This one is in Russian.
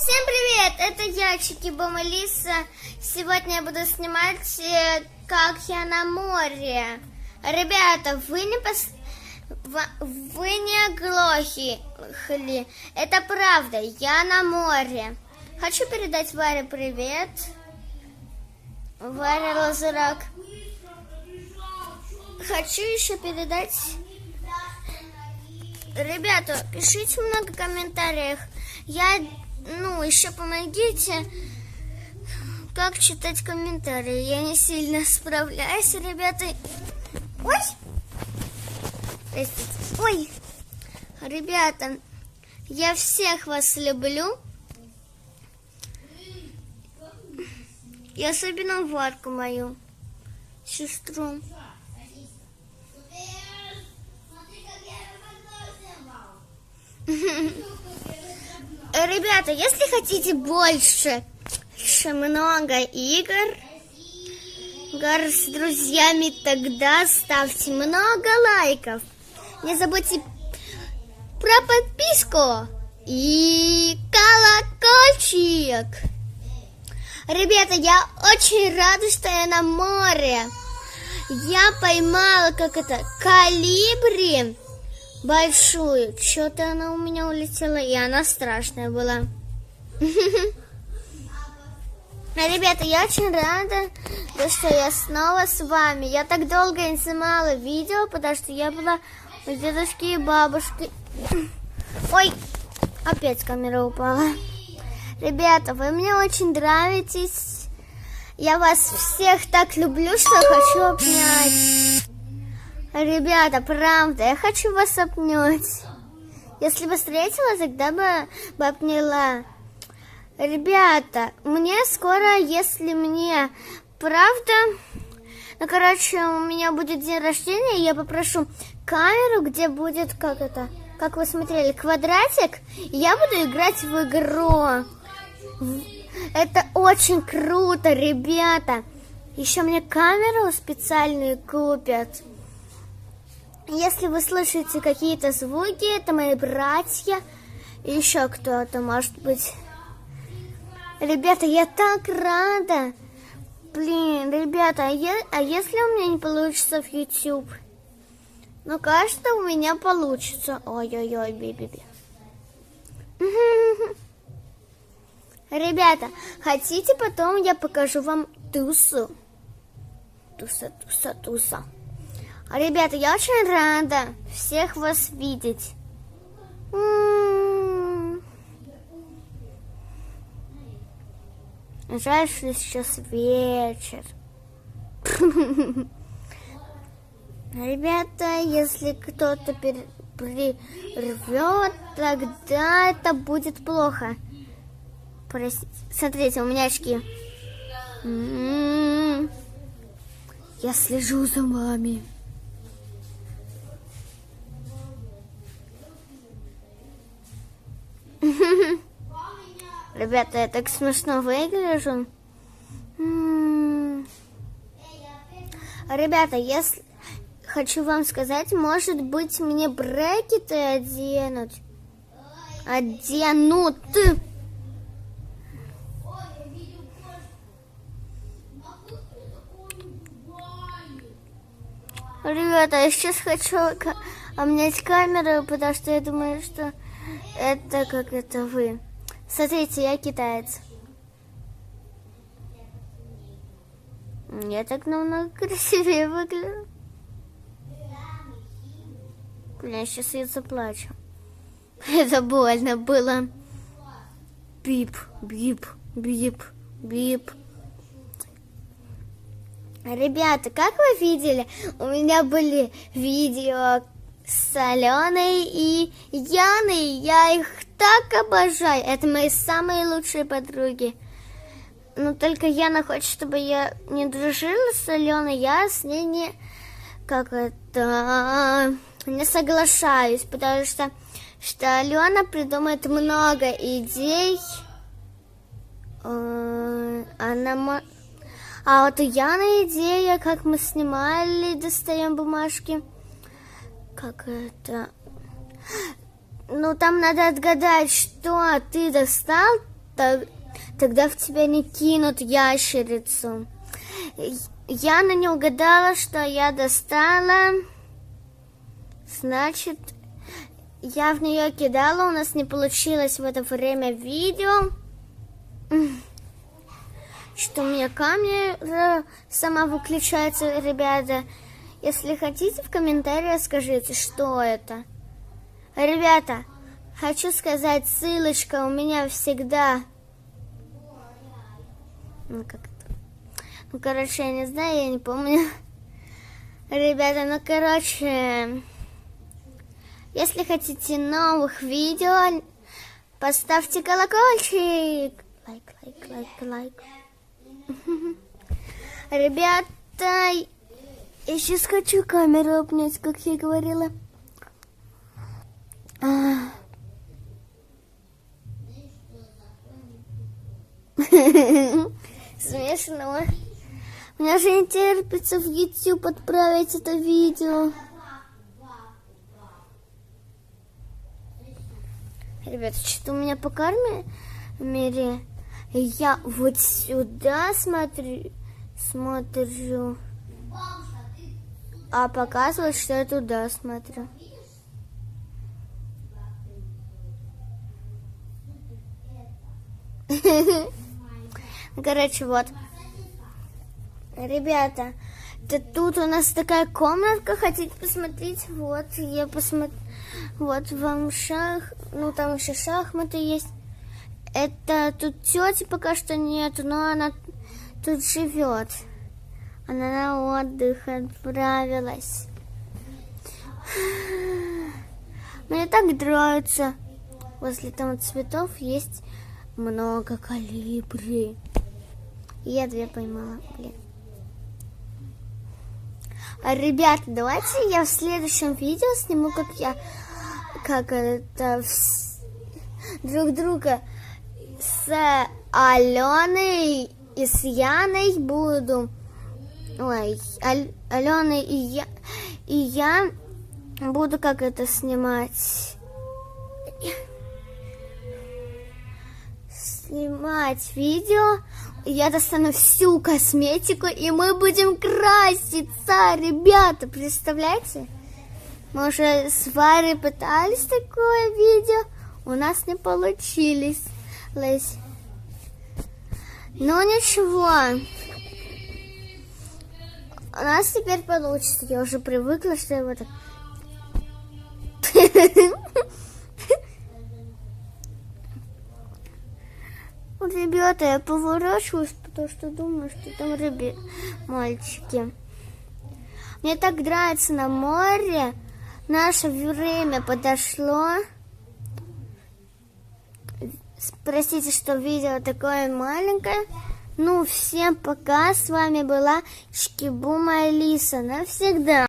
Всем привет! Это я, Чикиба Мелисса. Сегодня я буду снимать, как я на море. Ребята, вы не оглохли. Это правда, я на море. Хочу передать Варе привет. Варя Лазурак. Хочу еще передать... Ребята, пишите много комментариев. Еще помогите, как читать комментарии. Я не сильно справляюсь, ребята. Ой! Простите. Ой! Ребята, я всех вас люблю. И особенно Варку мою, сестру. Ребята, если хотите больше много игр с друзьями, тогда ставьте много лайков. Не забудьте про подписку и колокольчик. Ребята, я очень рада, что я на море. Я поймала калибри большую. Что-то она у меня улетела, и она страшная была. Ребята, я очень рада, что я снова с вами. Я так долго не снимала видео, потому что я была у дедушки и бабушки. Ой, опять камера упала. Ребята, вы мне очень нравитесь. Я вас всех так люблю, что хочу обнять. Ребята, правда, я хочу вас обнять. Если бы встретила, тогда бы обняла. Ребята, мне скоро, если мне правда... у меня будет день рождения, и я попрошу камеру, где будет, как вы смотрели, квадратик, и я буду играть в игру. Это очень круто, ребята. Еще мне камеру специальную купят. Если вы слышите какие-то звуки, это мои братья и еще кто-то, может быть. Ребята, я так рада. Блин, ребята, а если у меня не получится в YouTube? Ну, кажется, у меня получится. Ой-ой-ой, би-би-би. Ребята, хотите, потом я покажу вам тусу? Туса. Ребята, я очень рада всех вас видеть. Жаль, что сейчас вечер. Ребята, если кто-то прервет, тогда это будет плохо. Простите. Смотрите, у меня очки. Я слежу за вами. Ребята, я так смешно выгляжу. Ребята, если хочу вам сказать, может быть, мне брекеты оденут. Ребята, я сейчас хочу обнять камеру, потому что я думаю, что это вы. Смотрите, я китаец. Я так намного красивее выгляжу. Бля, сейчас я заплачу. Это больно было. Бип, бип, бип, бип. Ребята, как вы видели, у меня были видео с Аленой и Яной. Я их так обожаю. Это мои самые лучшие подруги. Но только Яна хочет, чтобы я не дружила с Аленой. Я с ней не соглашаюсь, потому что Алена придумает много идей. А вот у Яны идея, как мы снимали, достаем бумажки. Ну, там надо отгадать, что ты достал, Тогда в тебя не кинут ящерицу. Яна не угадала, что я достала. Значит, я в нее кидала. У нас не получилось в это время видео. Что у меня камера сама выключается, ребята. Если хотите, в комментариях скажите, что это. Ребята, хочу сказать, ссылочка у меня всегда... Ну, как это? Ну, короче, я не знаю, я не помню. Ребята, ну, короче... Если хотите новых видео, поставьте колокольчик. Лайк. Ребята, я сейчас хочу камеру обнять, как я говорила. Смешно. Мне же не терпится в YouTube отправить это видео. Ребята, что у меня по камере? Я вот сюда смотрю, а показывает, что я туда смотрю. Короче, вот. Ребята, тут у нас такая комнатка, хотите посмотреть? Вот, я посмотрю. Вот вам ну там еще шахматы есть. Это тут тети пока что нету, но она тут живет. Она на отдых отправилась. Мне так нравится. Возле там цветов есть много колибри. Я 2 поймала, блин. Ребята, давайте я в следующем видео сниму, как это друг друга с Аленой и с Яной буду. Ой, Алена и я буду как это снимать. Снимать видео. Я достану всю косметику, и мы будем краситься, ребята, представляете? Мы уже с Варей пытались такое видео, у нас не получилось. Но ничего, у нас теперь получится. Я уже привыкла, что я вот так... Ребята, я поворачиваюсь, потому что думаю, что там мальчики. Мне так нравится на море. Наше время подошло. Простите, что видео такое маленькое. Ну, всем пока. С вами была Чики-Бум Алиса. Навсегда.